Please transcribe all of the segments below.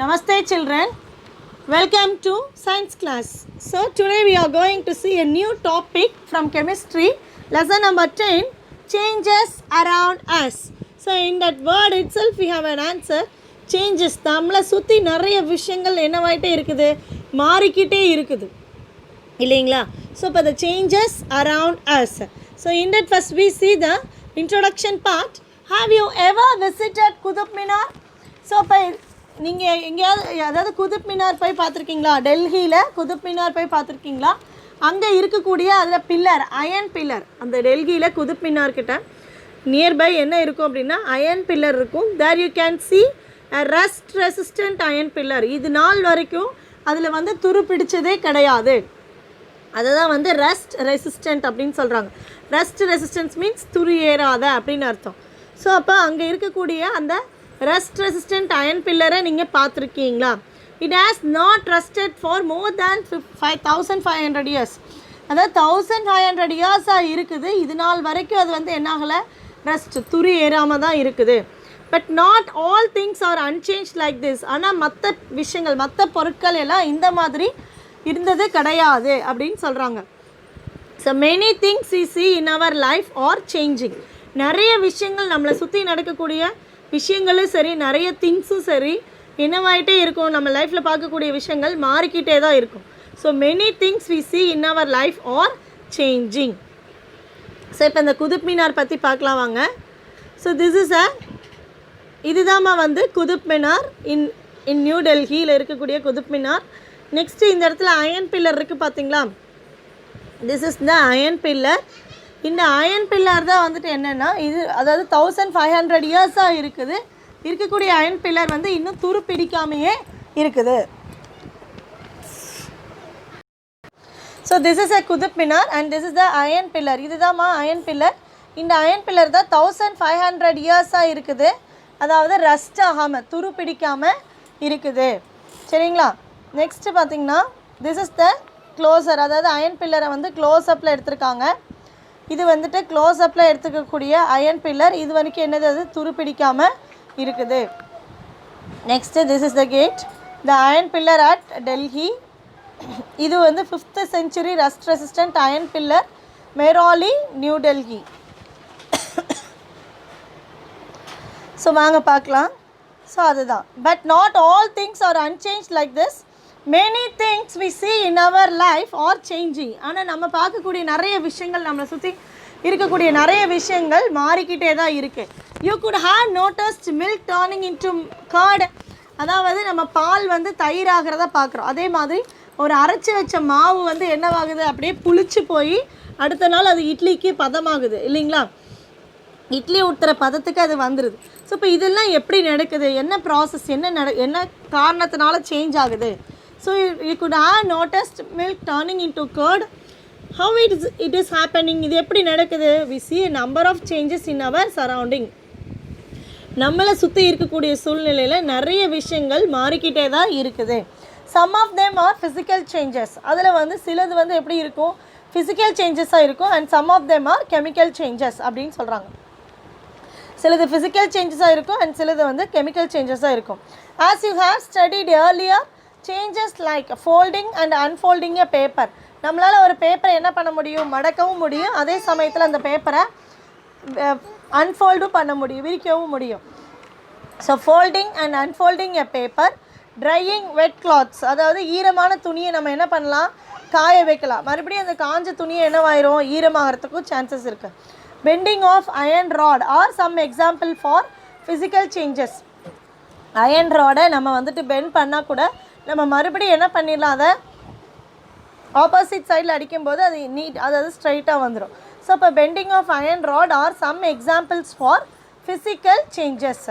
Namaste children, welcome to science class. So today we are going to see a new topic from chemistry, lesson number 10, changes around us. So in that word itself we have an answer, changes. நம்மளை சுற்றி நிறைய விஷயங்கள் என்னவாயிட்டே இருக்குது, மாறிக்கிட்டே இருக்குது இல்லைங்களா. So இப்போ the changes around us. So in that first we see the introduction part. Have you ever visited Qutub Minar? So இப்போ நீங்கள் எங்கேயாவது அதாவது குதுப் மினார் போய் பார்த்துருக்கீங்களா? டெல்லியில் குதுப் மினார் போய் பார்த்துருக்கீங்களா? அங்கே இருக்கக்கூடிய அதில் பில்லர், அயன் பில்லர், அந்த டெல்லியில் குதுப் மினார்கிட்ட நியர்பை என்ன இருக்கும் அப்படின்னா அயன் பில்லர் இருக்கும். There you can see rust resistant iron pillar. இது நாள் வரைக்கும் அதில் வந்து துரு பிடிச்சதே கிடையாது. அதுதான் வந்து ரஸ்ட் ரெசிஸ்டண்ட் அப்படின்னு சொல்கிறாங்க. ரஸ்ட் ரெசிஸ்டன்ஸ் மீன்ஸ் துரு ஏறாத அப்படின்னு அர்த்தம். ஸோ அப்போ அங்கே இருக்கக்கூடிய அந்த ரஸ்ட் ரெசிஸ்டண்ட் அயன் பில்லரை நீங்கள் பார்த்துருக்கீங்களா? It has not ரஸ்டட் for more than 5500 years. அதாவது 1500 இயர்ஸாக இருக்குது. இது நாள் வரைக்கும் அது வந்து என்னாகலை, ரஸ்ட் துரு ஏறாமல் தான் இருக்குது. But not all things are unchange like this. ஆனால் மற்ற விஷயங்கள், மற்ற பொருட்கள் எல்லாம் இந்த மாதிரி இருந்தது கிடையாது அப்படின்னு சொல்கிறாங்க. So many things we see in our life are changing. நிறைய விஷயங்கள் நம்மளை சுற்றி நடக்கக்கூடிய விஷயங்களும் சரி, நிறைய திங்ஸும் சரி என்னவாயிட்டே இருக்கும். நம்ம லைஃப்பில் பார்க்கக்கூடிய விஷயங்கள் மாறிக்கிட்டே தான் இருக்கும். So many things we see in our life are changing. So இப்போ இந்த குதுப் மினார் பற்றி பார்க்கலாம் வாங்க. ஸோ திஸ் இஸ் இதுதாம்மா வந்து குதுப் மினார் இன் நியூ டெல்லியில் இருக்கக்கூடிய குதுப் மினார். நெக்ஸ்ட்டு இந்த இடத்துல அயன் பில்லர் இருக்குது பார்த்தீங்களா? This is the iron pillar. இந்த அயன் பில்லர் தான் வந்துட்டு என்னென்னா இது அதாவது 1500 இயர்ஸாக இருக்குது. இருக்கக்கூடிய அயன் பில்லர் வந்து இன்னும் துரு பிடிக்காமையே இருக்குது. So this is a Qutub Minar and this is the iron pillar. இதுதான்மா அயன் பில்லர். இந்த அயன் பில்லர் தான் 1500 இயர்ஸாக இருக்குது. அதாவது ரஸ்ட் ஆகாமல் துரு பிடிக்காமல் இருக்குது. சரிங்களா? நெக்ஸ்ட்டு பார்த்திங்கன்னா திஸ் இஸ் த க்ளோசர். அதாவது அயன் பில்லரை வந்து க்ளோஸ்அப்பில் எடுத்திருக்காங்க. இது வந்துட்டு க்ளோஸ்அப்பில் எடுத்துக்கக்கூடிய அயன் பில்லர். இது வரைக்கும் என்னது, அது துரு பிடிக்காமல் இருக்குது. Next this is the gate, the iron pillar at Delhi. இது வந்து 5th century rust resistant iron pillar, Mehrauli, new Delhi. So வாங்க பார்க்கலாம். ஸோ அதுதான். But not all things are unchange like this. Many things we see in our life are changing. ஆனால் நம்ம பார்க்கக்கூடிய நிறைய விஷயங்கள், நம்மளை சுற்றி இருக்கக்கூடிய நிறைய விஷயங்கள் மாறிக்கிட்டே தான் இருக்குது. You could have noticed milk turning into curd. அதாவது நம்ம பால் வந்து தயிராகிறத பார்க்குறோம். அதே மாதிரி ஒரு அரைச்சி வச்ச மாவு வந்து என்னவாகுது, அப்படியே புளிச்சு போய் அடுத்த நாள் அது இட்லிக்கு பதமாகுது இல்லைங்களா? இட்லி ஊற்றுற பதத்துக்கு அது வந்துடுது. ஸோ இப்போ இதெல்லாம் எப்படி நடக்குது, என்ன ப்ராசஸ், என்ன காரணத்தினால சேஞ்ச் ஆகுது? So you could have noticed milk turning into curd. How it is happening? இது எப்படி நடக்குது? We see a number of changes in our surrounding. நம்மளை சுற்றி இருக்கக்கூடிய சூழ்நிலையில் நிறைய விஷயங்கள் மாறிக்கிட்டே தான் இருக்குது. Some of them are physical changes. அதில் வந்து சிலது வந்து எப்படி இருக்கும், physical changesஸாக இருக்கும். And some of them are chemical changes அப்படின்னு சொல்கிறாங்க. சிலது physical changesஸாக இருக்கும் and சிலது வந்து chemical changesஸாக இருக்கும். As you have studied earlier, changes like folding and unfolding a paper. நம்மளால் ஒரு பேப்பரை என்ன பண்ண முடியும், மடக்கவும் முடியும். அதே சமயத்தில் அந்த பேப்பரை அன்ஃபோல்டும் பண்ண முடியும், விரிக்கவும் முடியும். So folding and unfolding a paper. Drying wet clothes. அதாவது ஈரமான துணியை நம்ம என்ன பண்ணலாம், காய வைக்கலாம். மறுபடியும் அந்த காஞ்ச துணியை என்னவாயிரும், ஈரமாகறதுக்கும் சான்சஸ் இருக்குது. Bending of iron rod are some example for physical changes. Iron ராடை நம்ம வந்துட்டு பெண்ட் பண்ணால் கூட நம்ம மறுபடியும் என்ன பண்ணிடலாம், அதை ஆப்போசிட் சைடில் அடிக்கும்போது அது அதாவது ஸ்ட்ரைட்டாக வந்துடும். ஸோ இப்போ bending of iron rod are some examples for physical changes.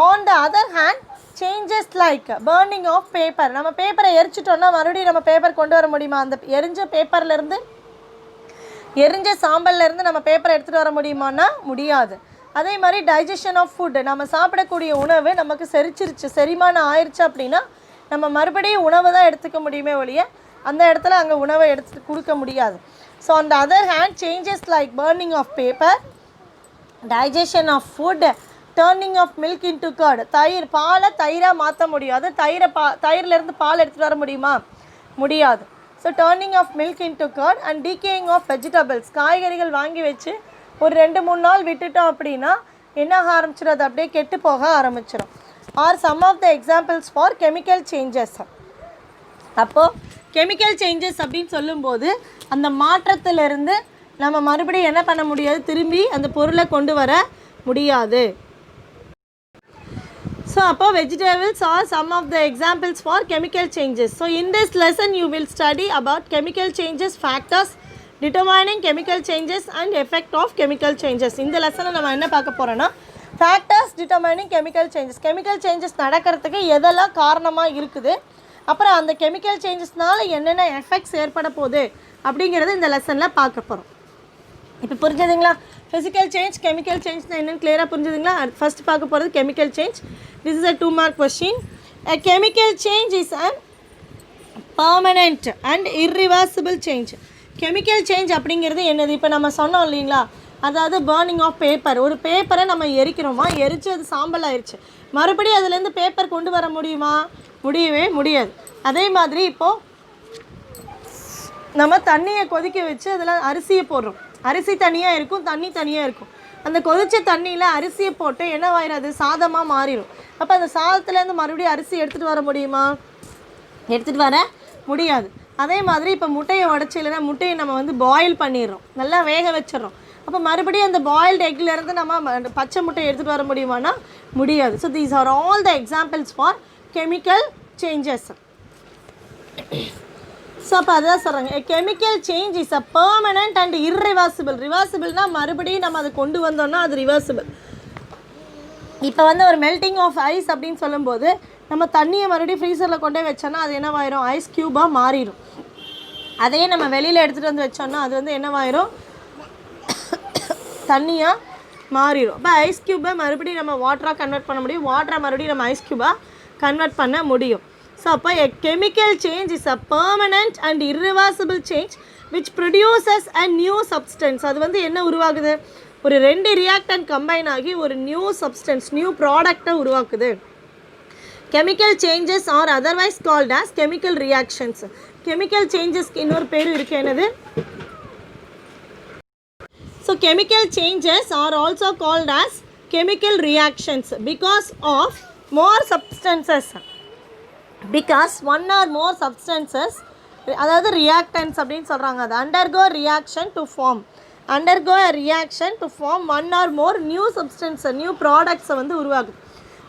On the other hand changes like burning of paper. நம்ம பேப்பரை எரிச்சிட்டோன்னா மறுபடியும் நம்ம பேப்பர் கொண்டு வர முடியுமா? அந்த எரிஞ்ச சாம்பல்லேருந்து நம்ம பேப்பரை எடுத்துகிட்டு வர முடியுமான்னா முடியாது. அதே மாதிரி டைஜஷன் ஆஃப் ஃபுட். நம்ம சாப்பிடக்கூடிய உணவு நமக்கு செரிமானம் ஆயிடுச்சு அப்படின்னா நம்ம மறுபடியும் உணவை தான் எடுத்துக்க முடியுமே ஒழிய அந்த இடத்துல அங்கே உணவை எடுத்து கொடுக்க முடியாது. So on the other hand changes like burning of paper, digestion of food, turning of milk into curd, தயிர் பாலை தயிராக மாற்ற முடியும். அது தயிர்லேருந்து பால் எடுத்துகிட்டு வர முடியுமா? முடியாது. So turning of milk into curd and decaying of vegetables, காய்கறிகள் வாங்கி வச்சு ஒரு 2-3 நாள் விட்டுட்டோம் அப்படின்னா என்ன ஆரம்பிச்சிடும்? அது அப்படியே கெட்டு போக ஆரம்பிச்சிடும். Are some of the examples for chemical changes. அப்போது கெமிக்கல் சேஞ்சஸ் அப்படின்னு சொல்லும்போது அந்த மாற்றத்திலிருந்து நம்ம மறுபடியும் என்ன பண்ண முடியாது? திரும்பி அந்த பொருளை கொண்டு வர முடியாது. ஸோ அப்போ vegetables are some of the examples for chemical changes. So in this lesson you will study about chemical changes, factors determining chemical changes and effect of chemical changes. இந்த லெசனில் நம்ம என்ன பார்க்க போகிறோன்னா factors determining chemical changes. chemical changes நடக்கிறதுக்கு எதெல்லாம் காரணமாக இருக்குது, அப்புறம் அந்த கெமிக்கல் சேஞ்சஸ்னால என்னென்ன எஃபெக்ட்ஸ் ஏற்பட போகுது அப்படிங்கிறது இந்த லெசனில் பார்க்க போகிறோம். இப்போ புரிஞ்சதுங்களா? ஃபிசிக்கல் சேஞ்ச், கெமிக்கல் சேஞ்ச்னா என்னென்னு கிளியராக புரிஞ்சுதுங்களா? ஃபர்ஸ்ட் பார்க்க போகிறது chemical change. This is a 2 mark question. A chemical change is a permanent and irreversible change. Chemical change அப்படிங்கிறது என்னது? இப்போ நம்ம சொன்னோம் இல்லைங்களா, அதாவது பர்னிங் ஆஃப் பேப்பர். ஒரு பேப்பரை நம்ம எரிக்கிறோமா, எரித்து அது சாம்பல் ஆயிடுச்சு, மறுபடியும் அதுலேருந்து பேப்பர் கொண்டு வர முடியுமா? முடியவே முடியாது. அதே மாதிரி இப்போது நம்ம தண்ணியை கொதிக்க வச்சு அதில் அரிசியை போடுறோம். அரிசி தனியாக இருக்கும், தண்ணி தனியாக இருக்கும். அந்த கொதித்த தண்ணியில் அரிசியை போட்டு என்னவாயிராது? சாதமாக மாறிடும். அப்போ அந்த சாதத்துலேருந்து மறுபடியும் அரிசி எடுத்துகிட்டு வர முடியுமா? எடுத்துகிட்டு வர முடியாது. அதே மாதிரி இப்போ முட்டையை உடச்சி, இல்லைன்னா முட்டையை நம்ம வந்து பாயில் பண்ணிடுறோம், நல்லா வேக வச்சிடறோம். அப்போ மறுபடியும் அந்த பாயில்டு எக்லேருந்து நம்ம பச்சை முட்டையை எடுத்துகிட்டு வர முடியுமானா முடியாது. So these are all the examples for chemical changes. So அப்போ அதுதான் சொல்கிறாங்க, chemical change is a permanent and irreversible. ரிவர்சிபிள்னால் மறுபடியும் நம்ம அதை கொண்டு வந்தோம்னா அது ரிவர்சிபிள். இப்போ வந்து ஒரு மெல்ட்டிங் ஆஃப் ஐஸ் அப்படின்னு சொல்லும்போது நம்ம தண்ணியை மறுபடியும் ஃப்ரீசரில் கொண்டே வச்சோன்னா அது என்னவாயிரும்? ஐஸ் க்யூபாக மாறிடும். அதையே நம்ம வெளியில் எடுத்துகிட்டு வந்து வச்சோன்னா அது வந்து என்னவாயிரும்? தண்ணியாக மாறிடும். அப்போ ஐஸ் க்யூபை மறுபடியும் நம்ம வாட்டராக கன்வெர்ட் பண்ண முடியும், வாட்டரை மறுபடியும் நம்ம ஐஸ் க்யூபாக கன்வெர்ட் பண்ண முடியும். ஸோ அப்போ a chemical change is a permanent and irreversible change which produces a new substance. அது வந்து என்ன உருவாகுது? ஒரு 2 ரியாக்டன்ட் கம்பைன் ஆகி ஒரு நியூ சப்ஸ்டன்ஸ், நியூ ப்ராடக்டை உருவாக்குது. Chemical changes are otherwise called as chemical reactions. Chemical சேஞ்சஸ்க்கு இன்னொரு பேர் இருக்குது, என்னது? So chemical changes are also called as chemical reactions because of more substances. Because 1 or more substances, அதாவது ரியாக்டன்ஸ் அப்படின்னு சொல்கிறாங்க, அது undergo reaction to form 1 or more new substance, new ப்ராடக்ட்ஸை வந்து உருவாகுது.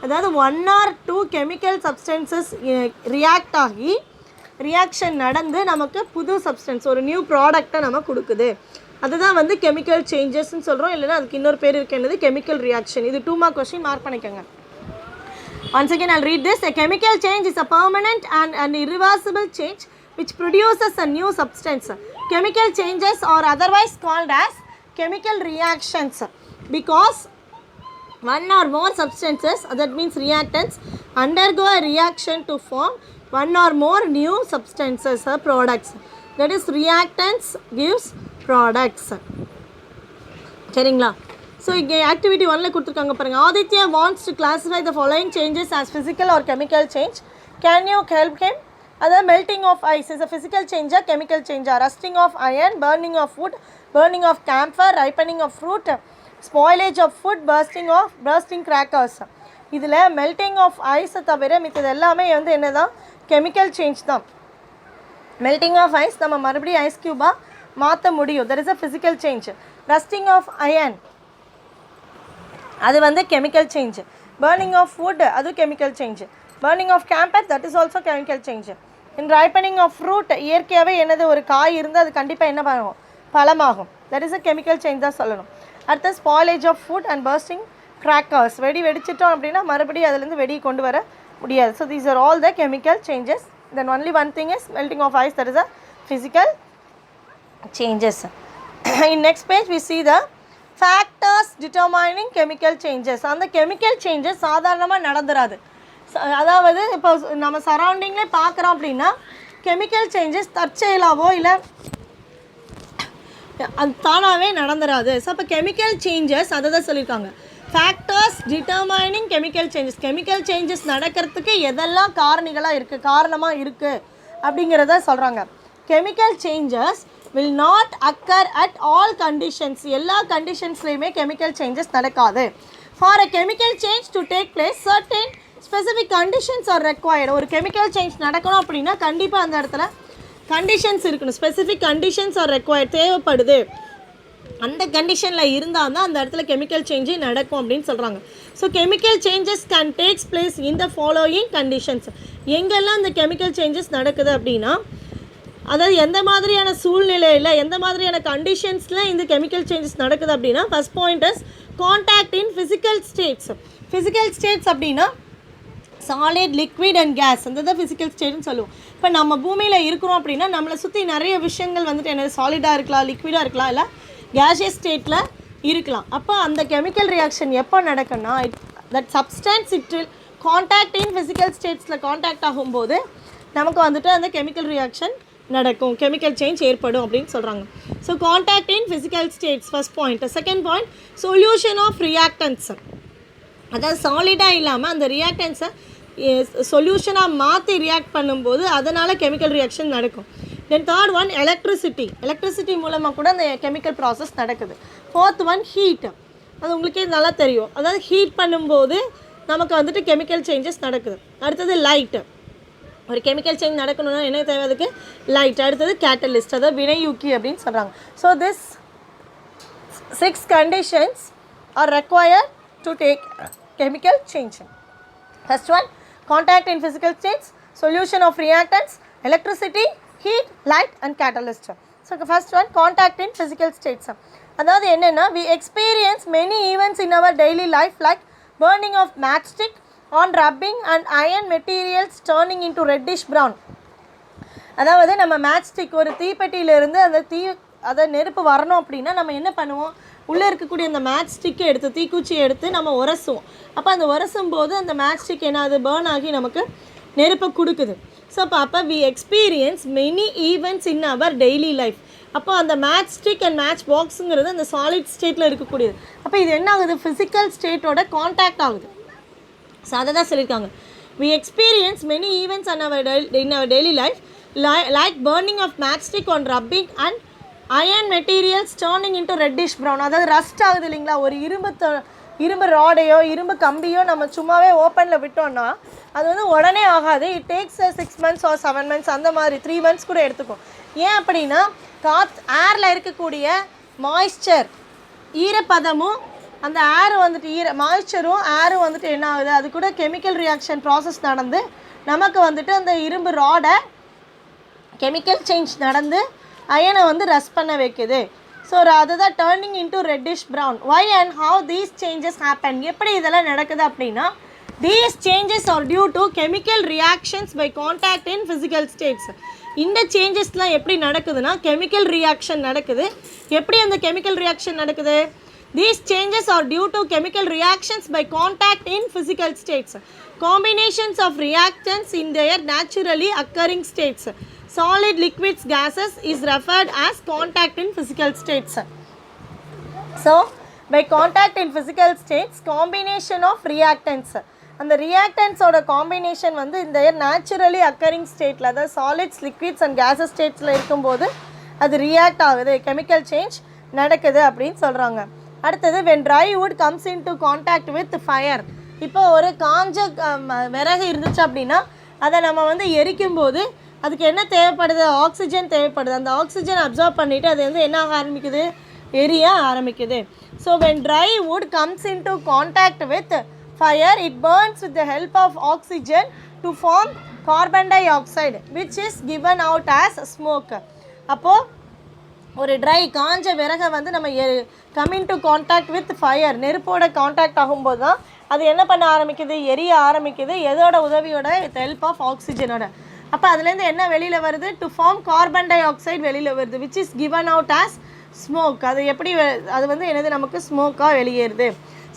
அதாவது 1 or 2 கெமிக்கல் சப்ஸ்டன்சஸ் ரியாக்ட் ஆகி reaction நடந்து நமக்கு புது சப்ஸ்டன்ஸ், ஒரு நியூ ப்ராடக்டை நம்ம கொடுக்குது. அதுதான் வந்து கெமிக்கல் சேஞ்சஸ்ன்னு சொல்கிறோம். இல்லைன்னா அதுக்கு இன்னொரு பேர் இருக்குது, என்னது? Chemical reaction. இது 2 mark question, மார்க் பண்ணிக்கோங்க. Once again I'll read this. A chemical change is a permanent and an irreversible change which produces a new substance. Chemical changes are otherwise called as chemical reactions because 1 or more substances, that means reactants, undergo a reaction to form 1 or more new substances or products. That is, reactants gives products. சரிங்களா? So இங்கே activity 1ல் கொடுத்துருக்காங்க பாருங்கள். Aditya wants to classify the following changes as physical or chemical change. Can you help him? அதாவது melting of ice is a physical சேஞ்சா, கெமிக்கல் சேஞ்சா? Rusting of iron, burning of wood, burning of camphor, ripening of fruit, spoilage of food, bursting crackers. இதில் melting of ஐஸை தவிர மித்தது எல்லாமே வந்து என்ன தான்? கெமிக்கல் சேஞ்ச் தான். மெல்ட்டிங் ஆஃப் ஐஸ் நம்ம மறுபடியும் ஐஸ் க்யூபாக மாற்ற முடியும், that is a physical change. Rusting of iron அது வந்து chemical change. Burning of wood அது chemical change. Burning of camphor that is also chemical change. In ripening of fruit, இயற்கையாகவே என்னது? ஒரு காய் இருந்து அது கண்டிப்பாக என்ன பண்ணுவோம்? பழமாகும். That is a chemical change தான் சொல்லணும். அடுத்த spoilage of food and bursting crackers. வெடிச்சிட்டோம் அப்படின்னா மறுபடியும் அதுலேருந்து வெடி கொண்டு வர முடியாது. So these are all the chemical changes. Then only one thing is melting of ice, that is a physical changes. In next page we see the factors determining chemical changes. அந்த chemical changes சாதாரணமாக நடந்துராது. அதாவது இப்போ நம்ம சரௌண்டிங்லேயே பார்க்குறோம் அப்படின்னா chemical changes தற்செயலாவோ இல்லை அது தானாகவே நடந்துராது. ஸோ அப்போ கெமிக்கல் சேஞ்சஸ் அதை தான் சொல்லியிருக்காங்க. ஃபேக்டர்ஸ் டிட்டர்மைனிங் கெமிக்கல் சேஞ்சஸ் நடக்கிறதுக்கு எதெல்லாம் காரணமாக இருக்குது அப்படிங்கிறத சொல்கிறாங்க. Chemical changes will not occur at all conditions. எல்லா கண்டிஷன்ஸ்லையுமே கெமிக்கல் சேஞ்சஸ் நடக்காது. For a chemical change to take place, certain specific conditions are required. ஒரு கெமிக்கல் சேஞ்ச் நடக்கணும் அப்படின்னா கண்டிப்பாக அந்த இடத்துல கண்டிஷன்ஸ் இருக்கணும். ஸ்பெசிஃபிக் கண்டிஷன்ஸ் ஆர் ரெக்வயர்ட், தேவைப்படுது. அந்த கண்டிஷனில் இருந்தால் தான் அந்த இடத்துல கெமிக்கல் சேஞ்சே நடக்கும் அப்படின்னு சொல்கிறாங்க. So chemical changes can takes place in the following conditions. எங்கெல்லாம் இந்த கெமிக்கல் சேஞ்சஸ் நடக்குது அப்படின்னா, அதாவது எந்த மாதிரியான சூழ்நிலையில் எந்த மாதிரியான கண்டிஷன்ஸில் இந்த கெமிக்கல் சேஞ்சஸ் நடக்குது அப்படின்னா, first point is contact in physical states. Physical states அப்படின்னா சாலிட், லிக்விட் அண்ட் கேஸ், அந்த தான் ஃபிசிக்கல் ஸ்டேட்னு சொல்லுவோம். இப்போ நம்ம பூமியில் இருக்கிறோம் அப்படின்னா நம்மளை சுற்றி நிறைய விஷயங்கள் வந்துட்டு என்ன சாலிடாக இருக்கலாம், லிக்விடாக இருக்கலாம், இல்லை கேஷியஸ் ஸ்டேட்டில் இருக்கலாம். அப்போ அந்த கெமிக்கல் ரியாக்ஷன் எப்போ நடக்குன்னா, that substance it will contact in physical ஸ்டேட்ஸில் கான்டாக்ட் ஆகும்போது நமக்கு வந்துட்டு அந்த கெமிக்கல் ரியாக்ஷன் நடக்கும், கெமிக்கல் சேஞ்ச் ஏற்படும் அப்படின்னு சொல்கிறாங்க. So contact in physical states first point. Second point solution of reactants. அதாவது சாலிடாக இல்லாமல் அந்த ரியாக்டன்ஸை சொல்யூஷனாக மாற்றி ரியாக்ட் பண்ணும்போது அதனால் கெமிக்கல் ரியாக்ஷன் நடக்கும். தென் தேர்ட் ஒன் எலக்ட்ரிசிட்டி மூலமாக கூட அந்த கெமிக்கல் ப்ராசஸ் நடக்குது. Fourth one heat. அது உங்களுக்கே நல்லா தெரியும். அதாவது ஹீட் பண்ணும்போது நமக்கு வந்துட்டு கெமிக்கல் சேஞ்சஸ் நடக்குது. அடுத்தது லைட்டு. ஒரு கெமிக்கல் சேஞ்ச் நடக்கணும்னா என்ன தேவை? அதுக்கு லைட். அடுத்தது கேட்டலிஸ்ட், அதாவது வினையூக்கி அப்படின்னு சொல்கிறாங்க. So this 6 conditions are required to take chemical change. First one, contact in physical states, solution of reactants, electricity, heat, light and catalyst. So first one, contact in physical states. அதாவது என்னென்னா, we experience many events in our daily life like burning of matchstick, on rubbing and iron materials turning into reddish brown. அதாவது நம்ம match stick, ஒரு தீப்பெட்டியிலேருந்து அந்த நெருப்பு வரணும் அப்படின்னா நம்ம என்ன பண்ணுவோம்? உள்ளே இருக்கக்கூடிய அந்த மேட்ச் ஸ்டிக்கை எடுத்து, தீக்குச்சியை எடுத்து நம்ம உரசுவோம். அப்போ அந்த உரசும் போது அந்த மேட்ச் ஸ்டிக் என்ன ஆகுது? பேர்ன் ஆகி நமக்கு நெருப்பை கொடுக்குது. ஸோ அப்போ we experience many events in our daily life. அப்போ அந்த மேட்ச் ஸ்டிக் அண்ட் மேட்ச் பாக்ஸுங்கிறது அந்த சாலிட் ஸ்டேட்டில் இருக்கக்கூடியது. அப்போ இது என்ன ஆகுது? ஃபிசிக்கல் ஸ்டேட்டோட கான்டாக்ட் ஆகுது. ஸோ அதை தான் சொல்லியிருக்காங்க. we experience many events in our daily life like burning of matchstick on rubbing and iron materials turning into reddish brown. அதாவது ரஸ்ட் ஆகுது இல்லைங்களா? ஒரு இரும்பு ராடையோ இரும்பு கம்பியோ நம்ம சும்மாவே ஓப்பனில் விட்டோம்னா அது வந்து உடனே ஆகாது. It takes 6 months or 7 months, அந்த மாதிரி 3 months கூட எடுத்துக்கும். ஏன் அப்படின்னா ஏரில் இருக்கக்கூடிய மாய்ஸ்சர், ஈரப்பதமும் அந்த ஏர் வந்துட்டு மாய்ஸ்சரும் ஏரும் வந்துட்டு என்ன ஆகுது? அது கூட கெமிக்கல் ரியாக்ஷன் ப்ராசஸ் நடந்து நமக்கு வந்துட்டு அந்த இரும்பு ராடை கெமிக்கல் சேஞ்ச் நடந்து அயனை வந்து ரஸ்ட் பண்ண வைக்குது. ஸோ அதுதான் turning into reddish brown. Why and how these changes happen? எப்படி இதெல்லாம் நடக்குது அப்படின்னா, these changes are due to chemical reactions by contact in physical states. இந்த சேஞ்சஸ்லாம் எப்படி நடக்குதுன்னா கெமிக்கல் ரியாக்ஷன் நடக்குது. எப்படி அந்த கெமிக்கல் ரியாக்ஷன் நடக்குது? These changes are due to chemical reactions by contact in physical states. Combinations of reactants in their naturally occurring states. Solid, liquids, gases is referred as contact in physical states. So, by contact in physical states, combination of reactants. And the reactants or combination வந்து in their naturally occurring state, அதாவது solids, liquids and gases states இருக்கும்போது அது react ஆகுது, chemical change நடக்குது அப்படின்னு சொல்கிறாங்க. அடுத்தது when dry wood comes into contact with fire. இப்போ ஒரு காஞ்ச விறகு இருந்துச்சு அப்படின்னா அதை நம்ம வந்து எரிக்கும்போது அதுக்கு என்ன தேவைப்படுது? ஆக்சிஜன் தேவைப்படுது. அந்த ஆக்சிஜன் அப்சார்ப் பண்ணிவிட்டு அது வந்து என்ன ஆக ஆரம்பிக்குது? எரிய ஆரம்பிக்குது. So when dry wood comes into contact with fire, it burns with the help of oxygen to form carbon dioxide which is given out as smoke. அப்போது ஒரு ட்ரை காஞ்ச விறகை வந்து நம்ம coming to contact with fire, நெருப்போட contact ஆகும்போது தான் அது என்ன பண்ண ஆரம்பிக்குது? எரிய ஆரம்பிக்குது. எதோட உதவியோட? வித் ஹெல்ப் ஆஃப் ஆக்சிஜனோட. அப்போ அதுலேருந்து என்ன வெளியில் வருது? To form carbon dioxide வெளியில் வருது which is given out as smoke. அது எப்படி? அது வந்து என்னது? நமக்கு ஸ்மோக்காக வெளியேறுது.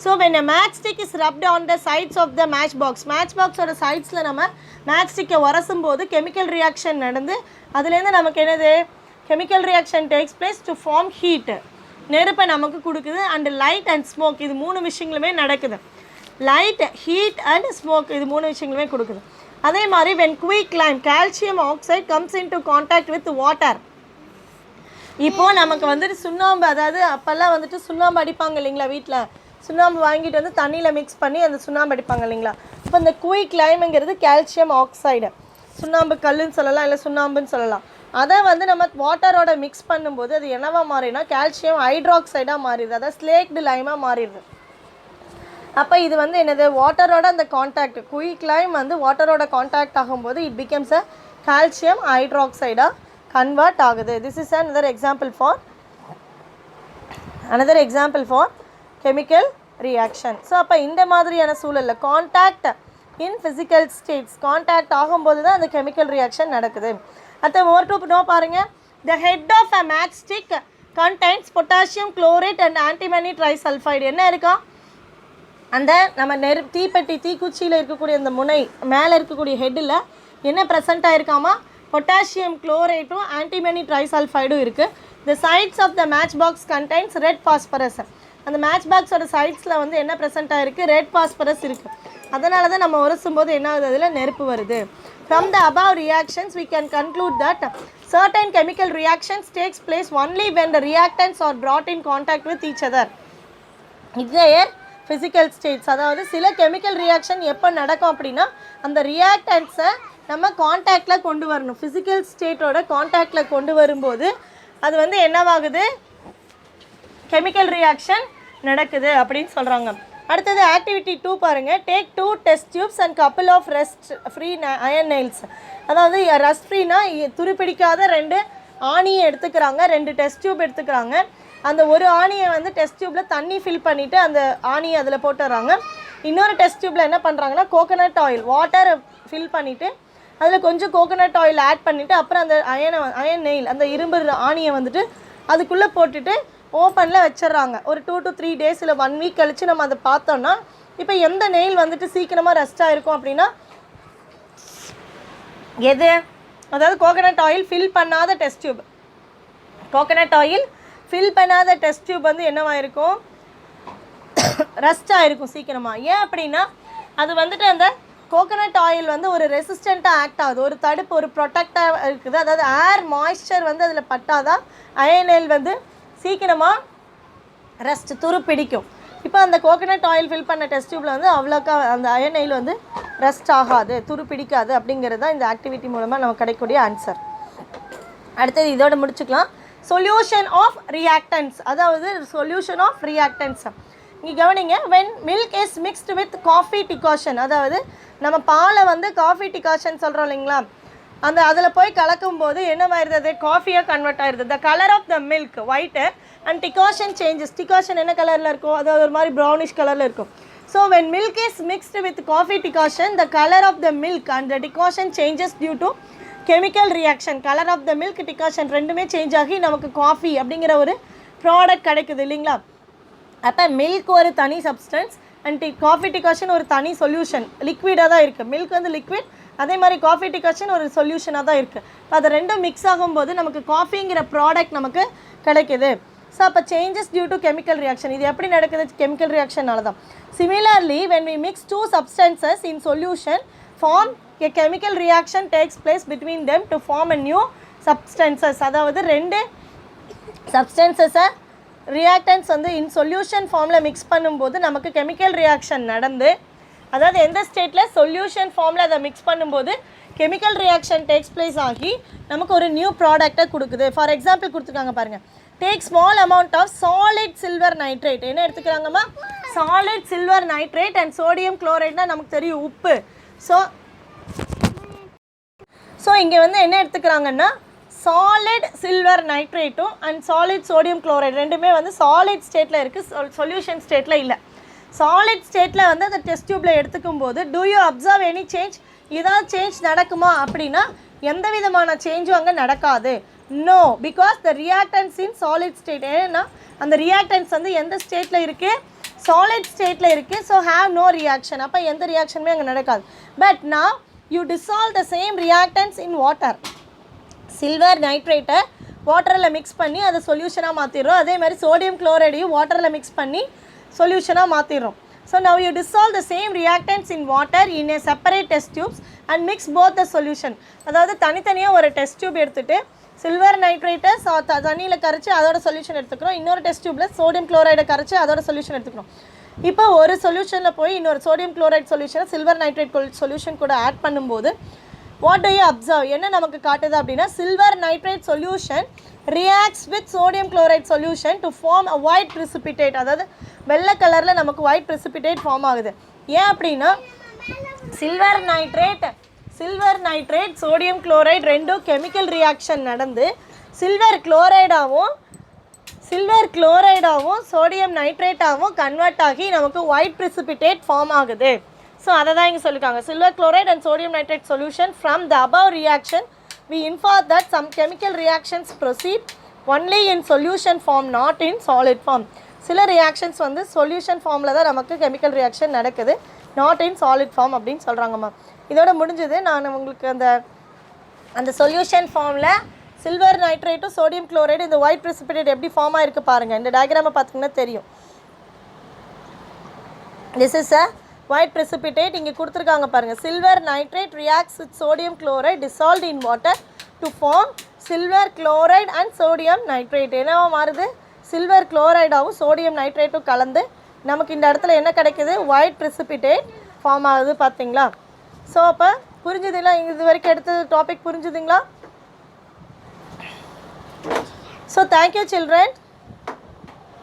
So when a matchstick is rubbed on the sides of the matchboxோட சைட்ஸில் நம்ம மேட்ச்ஸ்டிக்கை உரசும் போது கெமிக்கல் ரியாக்ஷன் நடந்து அதுலேருந்து நமக்கு என்னது? chemical reaction takes place to form heat. நெருப்பை நமக்கு கொடுக்குது. அண்ட் லைட் அண்ட் ஸ்மோக் இது 3 விஷயங்களுமே நடக்குது. லைட், ஹீட் அண்ட் ஸ்மோக் இது 3 விஷயங்களுமே கொடுக்குது. அதே மாதிரி when quicklime calcium oxide comes into contact with water. இப்போது நமக்கு வந்துட்டு சுண்ணாம்பு, அதாவது அப்போல்லாம் வந்துட்டு சுண்ணாம்பு அடிப்பாங்க இல்லைங்களா, வீட்டில் சுண்ணாம்பு வாங்கிட்டு வந்து தண்ணியில் மிக்ஸ் பண்ணி அந்த சுண்ணாம்பு அடிப்பாங்க இல்லைங்களா. இப்போ இந்த குயிக்லைம்ங்கிறது கால்சியம் ஆக்சைடு, சுண்ணாம்பு கல்லுன்னு சொல்லலாம், இல்லை சுண்ணாம்புன்னு சொல்லலாம். அதை வந்து நம்ம வாட்டரோட மிக்ஸ் பண்ணும்போது அது என்னவா மாறினா கால்சியம் ஹைட்ராக்சைடாக மாறிடுது, அதாவது ஸ்லேக்டு லைமாக மாறிடுது. அப்போ இது வந்து என்னது, வாட்டரோட அந்த கான்டாக்ட், குயிக்லைம் வந்து வாட்டரோட கான்டாக்ட் ஆகும்போது இட் பிகம்ஸ் அ கால்சியம் ஹைட்ராக்சைடாக கன்வெர்ட் ஆகுது. This is another example for chemical reaction. So அப்போ இந்த மாதிரியான சூழலில் contact in physical states, contact ஆகும்போது தான் அந்த கெமிக்கல் ரியாக்ஷன் நடக்குது. அடுத்த மோர் டு நோ பாருங்கள். The head of a matchstick contains potassium chlorate and antimony trisulphide. என்ன இருக்கா, அந்த நம்ம தீப்பெட்டி தீக்குச்சியில் இருக்கக்கூடிய அந்த முனை மேலே இருக்கக்கூடிய ஹெட்டில் என்ன ப்ரெசென்ட் ஆகிருக்காமா, பொட்டாசியம் குளோரேட்டும் ஆன்டிமனி ட்ரைசல்ஃபைடும் இருக்குது. The sides of the match box contains red phosphorus. அந்த மேட்ச் பாக்ஸோட சைட்ஸில் வந்து என்ன ப்ரெசென்ட் ஆகிருக்கு, ரெட் பாஸ்பரஸ் இருக்குது. அதனால தான் நம்ம உரசும் போது என்ன ஆகுது, அதில் நெருப்பு வருது. From the above reactions we can conclude that certain chemical reactions takes place only when the reactants are brought in contact with each other. Their physical states, அதாவது சில கெமிக்கல் ரியாக்ஷன் எப்போ நடக்கும் அப்படின்னா அந்த ரியாக்டன்ஸை நம்ம கான்டாக்டில் கொண்டு வரணும். ஃபிசிக்கல் ஸ்டேட்டோட கான்டாக்டில் கொண்டு வரும்போது அது வந்து என்னவாகுது, கெமிக்கல் ரியாக்ஷன் நடக்குது அப்படின்னு சொல்கிறாங்க. அடுத்தது ஆக்டிவிட்டி 2 பாருங்கள். Take 2 test tubes and couple of rust free iron nails. அதாவது ரஸ்ட் ஃப்ரீனா துருப்பிடிக்காத 2 ஆணியை எடுத்துக்கிறாங்க, 2 டெஸ்ட் டியூப் எடுத்துக்கிறாங்க. அந்த ஒரு ஆணியை வந்து டெஸ்ட் டியூப்பில் தண்ணி ஃபில் பண்ணிவிட்டு அந்த ஆணியை அதில் போட்டுறாங்க. இன்னொரு டெஸ்ட் டியூப்பில் என்ன பண்ணுறாங்கன்னா கோகோனட் ஆயில் வாட்டரை ஃபில் பண்ணிவிட்டு அதில் கொஞ்சம் கோகோனட் ஆயில் ஆட் பண்ணிவிட்டு அப்புறம் அந்த அயன் நெயில் அந்த இரும்பு ஆணியை வந்துட்டு அதுக்குள்ளே போட்டுட்டு ஓப்பனில் வச்சிட்றாங்க. ஒரு 2 to 3 days இல்லை 1 week கழித்து நம்ம அதை பார்த்தோன்னா இப்போ எந்த நெயில் வந்துட்டு சீக்கிரமாக ரெஸ்ட் ஆகிருக்கும் அப்படின்னா எது, அதாவது கோகோனட் ஆயில் ஃபில் பண்ணாத test tube. Coconut oil fill பண்ணாத டெஸ்ட் டியூப் வந்து என்னவாயிருக்கும், ரெஸ்ட் ஆகிருக்கும் சீக்கிரமாக. ஏன் அப்படின்னா அது வந்துட்டு அந்த கோகோனட் ஆயில் வந்து ஒரு ரெசிஸ்டண்ட்டாக ஆக்ட் ஆகுது, ஒரு தடுப்பு, ஒரு ப்ரொடெக்டாக இருக்குது. அதாவது ஏர் மாய்ஸ்சர் வந்து அதில் பட்டாதான் அயன் நெயில் வந்து சீக்கிரமாக ரெஸ்ட் துருப்பிடிக்கும். இப்போ அந்த கோகோனட் ஆயில் ஃபில் பண்ண டெஸ்ட் டியூப்பில் வந்து அவ்வளோக்கா அந்த அயன் நெயில் வந்து ரெஸ்ட் ஆகாது, துருப்பிடிக்காது. அப்படிங்கிறது தான் இந்த ஆக்டிவிட்டி மூலமாக நமக்கு கிடைக்கக்கூடிய ஆன்சர். அடுத்தது இதோட முடிச்சுக்கலாம். சொல்யூஷன் ஆஃப் ரியாக்டன்ஸ், அதாவது சொல்யூஷன் ஆஃப் ரியாக்டன்ஸ். இங்கே கவனிங்க. When milk is mixed with coffee decoction, அதாவது நம்ம பாலை வந்து காஃபி டிகாஷன் சொல்கிறோம் இல்லைங்களா, அந்த அதில் போய் கலக்கும்போது என்னவாயிருது, காஃபியாக கன்வெர்ட் ஆகிடுது. The colour of the milk white and decoction changes. Decoction என்ன கலரில் இருக்கும், அதாவது ஒரு மாதிரி ப்ரௌனிஷ் கலரில் இருக்கும். So when milk is mixed with coffee decoction the colour of the milk and the decoction changes due to chemical reaction. Colour of the milk decoction ரெண்டுமே change ஆகி நமக்கு காஃபி அப்படிங்கிற ஒரு ப்ராடக்ட் கிடைக்குது இல்லைங்களா. அப்போ மில்க் ஒரு தனி சப்ஸ்டன்ஸ் அண்ட் காஃபி டிகாஷன் ஒரு தனி சொல்யூஷன், லிக்விடாக தான் இருக்குது. மில்க் வந்து லிக்விட், அதே மாதிரி காஃபி டிகாஷன் ஒரு சொல்யூஷனாக தான் இருக்குது. இப்போ அது ரெண்டும் மிக்ஸ் ஆகும்போது நமக்கு காஃபிங்கிற ப்ராடக்ட் நமக்கு கிடைக்குது. ஸோ அப்போ changes due to chemical reaction. இது எப்படி நடக்குது, கெமிக்கல் ரியாக்ஷனால தான். Similarly when we mix 2 substances in solution form a chemical reaction takes place between them to form a new substances. அதாவது 2 சப்ஸ்டன்சஸை ரியாக்டன்ஸ் வந்து இன் சொல்யூஷன் ஃபார்மில் மிக்ஸ் பண்ணும்போது நமக்கு கெமிக்கல் ரியாக்ஷன் நடந்து, அதாவது எந்த ஸ்டேட்டில் சொல்யூஷன் ஃபார்மில் அதை மிக்ஸ் பண்ணும்போது கெமிக்கல் ரியாக்ஷன் டேக்ஸ் பிளேஸ் ஆகி நமக்கு ஒரு நியூ ப்ராடக்டை கொடுக்குது. ஃபார் எக்ஸாம்பிள் கொடுத்துருக்காங்க பாருங்கள். Take small amount of solid silver nitrate. என்ன எடுத்துக்கிறாங்கம்மா, solid silver nitrate and sodium குளோரைட்னா நமக்கு தெரியும் உப்பு. ஸோ இங்கே வந்து என்ன எடுத்துக்கிறாங்கன்னா சாலிட் சில்வர் நைட்ரேட்டும் அண்ட் சாலிட் சோடியம் குளோரைட் ரெண்டுமே வந்து சாலிட் ஸ்டேட்டில் இருக்குது, சொல்யூஷன் ஸ்டேட்டில் இல்லை. சாலிட் ஸ்டேட்டில் வந்து அந்த டெஸ்ட் டியூப்பில் எடுத்துக்கும் போது do you observe any change, ஏதாவது சேஞ்ச் நடக்குமா அப்படின்னா எந்த விதமான சேஞ்சும் அங்கே நடக்காது. No, because the reactants in solid state. ஏன்னா அந்த ரியாக்டன்ஸ் வந்து எந்த ஸ்டேட்டில் இருக்குது, சாலிட் ஸ்டேட்டில் இருக்குது. So have no reaction. அப்போ எந்த ரியாக்ஷனுமே அங்கே நடக்காது. But now you dissolve the same reactants in water. Silver நைட்ரேட்டை வாட்டரில் மிக்ஸ் பண்ணி அதை சொல்யூஷனாக மாற்றிடுறோம். அதே மாதிரி சோடியம் குளோரைடையும் வாட்டரில் மிக்ஸ் பண்ணி சொல்யூஷனாக மாற்றிடுறோம். So now you dissolve the same reactants in water in a separate test tubes and mix both the solution. அதாவது தனித்தனியாக ஒரு டெஸ்ட் டியூப் எடுத்துகிட்டு சில்வர் நைட்ரேட்டை தண்ணியில் கரைச்சி அதோட சொல்யூஷன் எடுத்துக்கிறோம். இன்னொரு டெஸ்ட் டியூப்பில் சோடியம் குளோரைடை கரைச்சி அதோட சொல்யூஷன் எடுத்துக்கிறோம். இப்போ ஒரு சொல்யூஷனில் போய் இன்னொரு சோடியம் குளோரைட் சொல்யூஷனை சில்வர் நைட்ரேட் சொல்யூஷன் கூட ஆட் பண்ணும்போது வாட் டு யூ அப்சர்வ், என்ன நமக்கு காட்டுது அப்படின்னா silver nitrate solution reacts with sodium chloride solution to form a white precipitate. அதாவது வெள்ளை கலரில் நமக்கு ஒயிட் precipitate ஃபார்ம் ஆகுது. ஏன் அப்படின்னா சில்வர் நைட்ரேட் சோடியம் குளோரைட் ரெண்டும் கெமிக்கல் ரியாக்ஷன் நடந்து சில்வர் குளோரைடாகவும் சோடியம் நைட்ரேட்டாகவும் கன்வெர்ட் ஆகி நமக்கு ஒயிட் precipitate ஃபார்ம் ஆகுது. ஸோ அதை தான் இங்கே சொல்லியிருக்காங்க. Silver chloride and sodium nitrate solution from the above reaction we infer that some chemical reactions proceed only in solution form, not in solid form. சில reactions வந்து solution ஃபார்மில் தான் நமக்கு கெமிக்கல் ரியாக்ஷன் நடக்குது, நாட் இன் சாலிட் ஃபார்ம் அப்படின்னு சொல்கிறாங்கம்மா. இதோட முடிஞ்சது. நான் உங்களுக்கு அந்த சொல்யூஷன் ஃபார்மில் சில்வர் நைட்ரேட்டும் சோடியம் குளோரைடு இந்த ஒயிட் precipitate எப்படி ஃபார்ம் ஆகிருக்கு பாருங்கள். இந்த டயக்ராமை பார்த்தீங்கன்னா தெரியும். This is a white precipitate. இங்கே கொடுத்துருக்காங்க பாருங்கள். Silver nitrate reacts with sodium chloride dissolved in water to form silver chloride and sodium nitrate. என்னவா மாறுது? சில்வர் குளோரைடாகவும் சோடியம் நைட்ரேட்டும் கலந்து நமக்கு இந்த இடத்துல என்ன கிடைக்குது? ஒயிட் precipitate ஃபார்ம் ஆகுது. பார்த்தீங்களா? ஸோ அப்போ புரிஞ்சுதுங்களா? இது வரைக்கும் எடுத்த டாபிக் புரிஞ்சுதுங்களா? So thank you children.